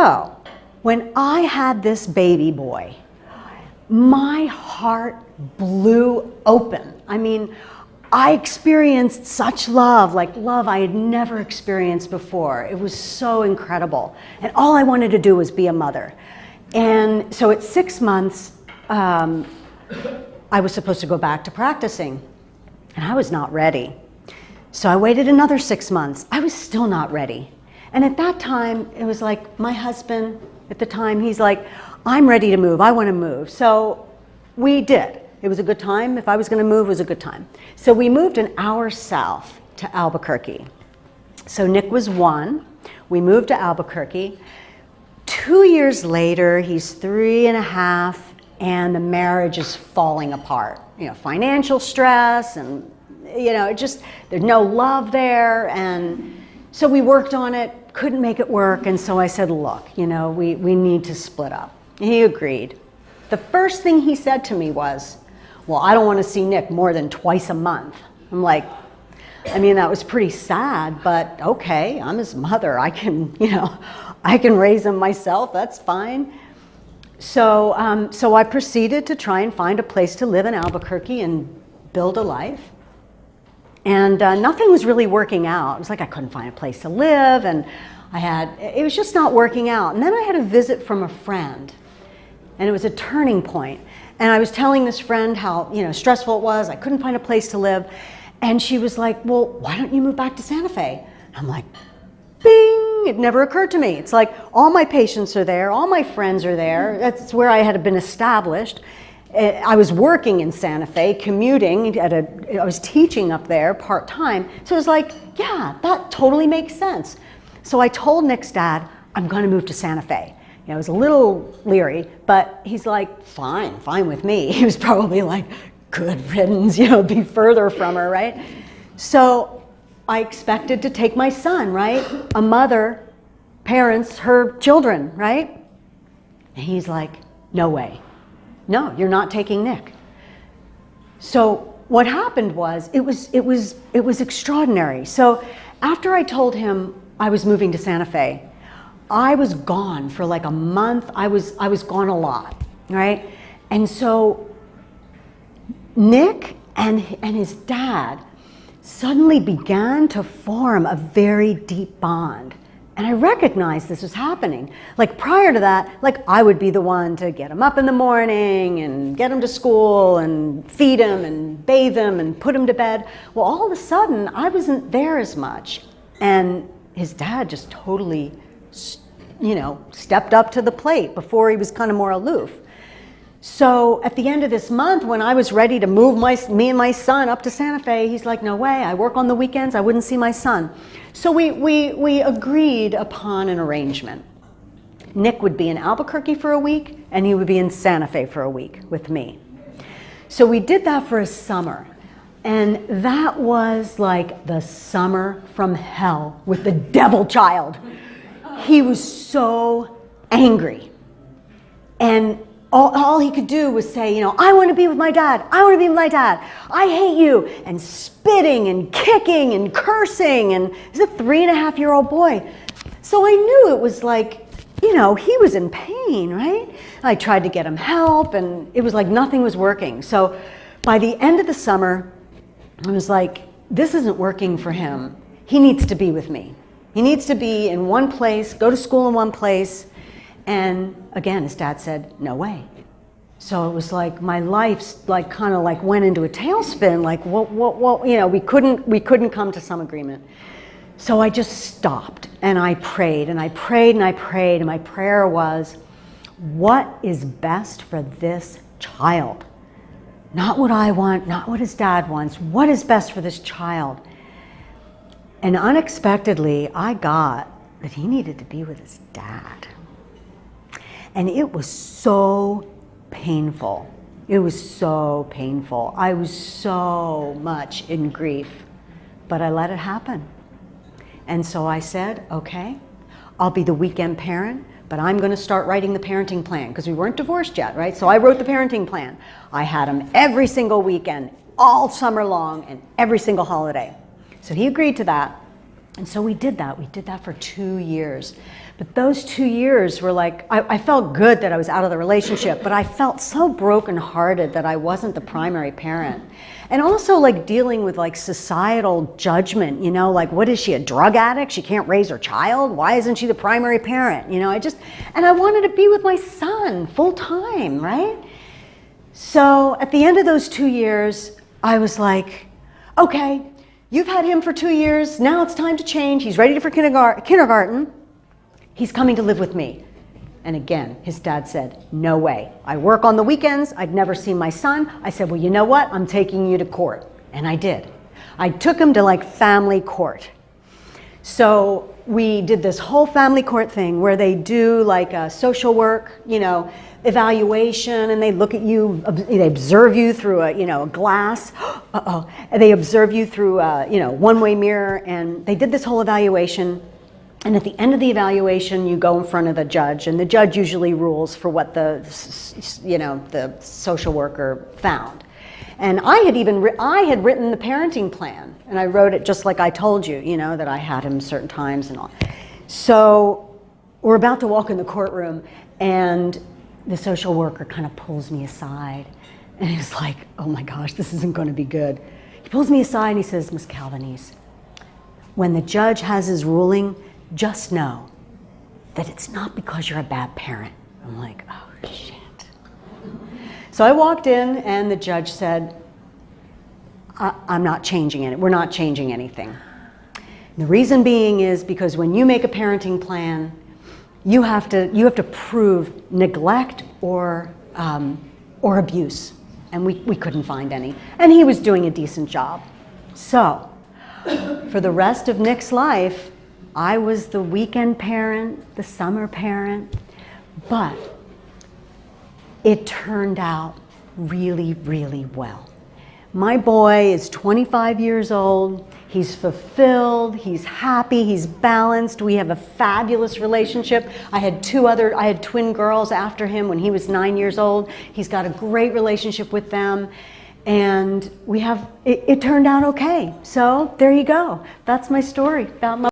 So when I had this baby boy, my heart blew open. I mean, I experienced such love, like love I had never experienced before. It was so incredible. And all I wanted to do was be a mother. And so at 6 months, I was supposed to go back to practicing, and I was not ready. So I waited another 6 months. I was still not ready. And at that time, it was like my husband at the time, he's like, I'm ready to move. I want to move. So we did. It was a good time. If I was going to move, it was a good time. So we moved an hour south to Albuquerque. So Nick was 1. We moved to Albuquerque. 2 years later, he's 3.5, and the marriage is falling apart. You know, financial stress, and you know, just there's no love there. And so we worked on it, couldn't make it work. And so I said, look, you know, we need to split up. And he agreed. The first thing he said to me was, well, I don't want to see Nick more than twice a month. I'm like, I mean, that was pretty sad, but okay, I'm his mother. I can, you know, I can raise him myself. That's fine. So I proceeded to try and find a place to live in Albuquerque and build a life. And nothing was really working out. It was like I couldn't find a place to live, and it was just not working out. And then I had a visit from a friend, and it was a turning point. And I was telling this friend how, you know, stressful it was. I couldn't find a place to live. And she was like, well, why don't you move back to Santa Fe? I'm like, bing, it never occurred to me. It's like all my patients are there, all my friends are there. That's where I had been established. I was working in Santa Fe, commuting, I was teaching up there part-time. So it was like, yeah, that totally makes sense. So I told Nick's dad, I'm gonna move to Santa Fe. You know, I was a little leery, but he's like, fine with me. He was probably like, good riddance, you know, be further from her, right? So I expected to take my son, right? A mother parents her children, right? And he's like, no way. No, you're not taking Nick. So what happened was, it was extraordinary. So after I told him I was moving to Santa Fe, I was gone for like a month. I was gone a lot, right? And so Nick and his dad suddenly began to form a very deep bond. And I recognized this was happening. Like prior to that, like I would be the one to get him up in the morning and get him to school and feed him and bathe him and put him to bed. Well, all of a sudden, I wasn't there as much. And his dad just totally, you know, stepped up to the plate. Before he was kind of more aloof. So at the end of this month, when I was ready to move me and my son up to Santa Fe, he's like, no way, I work on the weekends, I wouldn't see my son. So we agreed upon an arrangement. Nick would be in Albuquerque for a week, and he would be in Santa Fe for a week with me. So we did that for a summer. And that was like the summer from hell with the devil child. He was so angry. And all he could do was say, you know, I want to be with my dad. I want to be with my dad. I hate you. And spitting and kicking and cursing. And he's a 3.5-year-old boy. So I knew it was like, you know, he was in pain, right? I tried to get him help, and it was like nothing was working. So by the end of the summer, I was like, this isn't working for him. He needs to be with me. He needs to be in one place, go to school in one place. And again, his dad said, no way. So it was like my life like kind of like went into a tailspin, like what, you know, we couldn't come to some agreement. So I just stopped and I prayed and I prayed and I prayed, and my prayer was, what is best for this child? Not what I want, not what his dad wants. What is best for this child? And unexpectedly, I got that he needed to be with his dad. And it was so painful. It was so painful. I was so much in grief, but I let it happen. And so I said, okay, I'll be the weekend parent, but I'm going to start writing the parenting plan, because we weren't divorced yet, right? So I wrote the parenting plan. I had him every single weekend, all summer long, and every single holiday. So he agreed to that. And so we did that. We did that for 2 years. But those 2 years were like, I felt good that I was out of the relationship, but I felt so brokenhearted that I wasn't the primary parent. And also like dealing with like societal judgment, you know, like what is she, a drug addict? She can't raise her child? Why isn't she the primary parent? You know, and I wanted to be with my son full time, right? So at the end of those 2 years, I was like, okay, you've had him for 2 years, now it's time to change. He's ready for kindergarten. He's coming to live with me. And again, his dad said, no way. I work on the weekends. I'd never seen my son. I said, well, you know what? I'm taking you to court. And I did. I took him to like family court. So we did this whole family court thing where they do like a social work, you know, evaluation, and they look at you, they observe you through a, you know, a glass. Uh-oh. And they observe you through a, you know, one-way mirror. And they did this whole evaluation. And at the end of the evaluation, you go in front of the judge, and the judge usually rules for what the, you know, the social worker found. And I had written the parenting plan, and I wrote it just like I told you, you know, that I had him certain times and all. So we're about to walk in the courtroom, and the social worker kind of pulls me aside, and he's like, oh my gosh, this isn't going to be good. He pulls me aside and he says, Miss Calvanese, when the judge has his ruling, just know that it's not because you're a bad parent. I'm like, oh shit. So I walked in and the judge said, I'm not changing it. We're not changing anything. The reason being is because when you make a parenting plan, you have to prove neglect or abuse. And we couldn't find any. And he was doing a decent job. So for the rest of Nick's life, I was the weekend parent, the summer parent, but it turned out really, really well. My boy is 25 years old. He's fulfilled, he's happy, he's balanced. We have a fabulous relationship. I had twin girls after him when he was 9 years old. He's got a great relationship with them. And it turned out okay. So there you go. That's my story about my